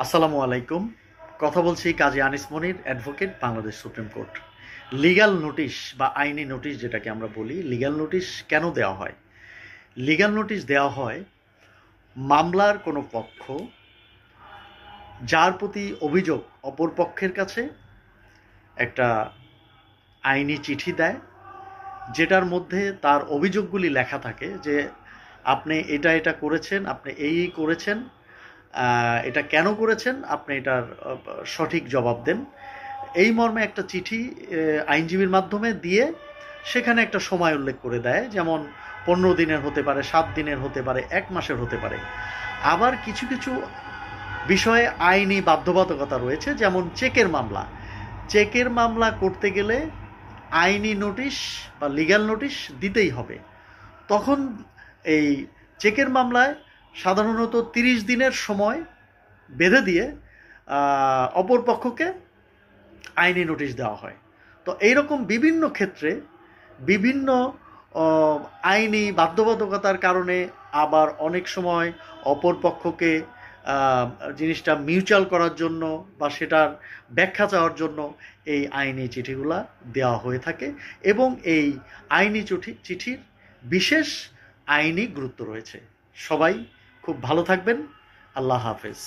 আসসালামু আলাইকুম। কথা বলছি Kazi Anis Monir, advocate, Bangladesh supreme court. Legal notice বা আইনি নোটিশ যেটাকে আমরা বলি, লিগ্যাল নোটিশ কেন দেওয়া হয়? লিগ্যাল নোটিশ দেওয়া হয় মামলার কোনো পক্ষ যার প্রতি অভিযোগ অপর পক্ষের কাছে একটা আইনি চিঠি দেয়, যেটার মধ্যে তার অভিযোগগুলি লেখা থাকে যে আপনি এটা এটা করেছেন, আপনি এই করেছেন, এটা কেন করেছেন, আপনি এটার সঠিক জবাব দেন। এই মর্মে একটা চিঠি আইনজীবীর মাধ্যমে দিয়ে সেখানে একটা সময় উল্লেখ করে দেয়, যেমন 15 দিনের হতে পারে, 7 দিনের হতে পারে, 1 মাসের হতে পারে। আবার কিছু কিছু বিষয়ে আইনি বাধ্যবাধকতা রয়েছে, যেমন চেকের মামলা। চেকের মামলা করতে গেলে আইনি নোটিশ বা লিগ্যাল নোটিশ দিতেই হবে। তখন এই চেকের মামলায় সাধারণত 30 দিনের সময় বেঁধে দিয়ে অপর পক্ষকে আইনি নোটিশ দেওয়া হয়। তো এইরকম বিভিন্ন ক্ষেত্রে বিভিন্ন আইনি বাধ্যবাধকতার কারণে, আবার অনেক সময় অপর পক্ষকে জিনিসটা মিউচুয়াল করার জন্য বা সেটার ব্যাখ্যা চাওয়ার জন্য এই আইনি চিঠিগুলা দেওয়া হয়ে থাকে, এবং এই আইনি চিঠির বিশেষ আইনি গুরুত্ব রয়েছে। সবাই খুব ভালো থাকবেন। আল্লাহ হাফেজ।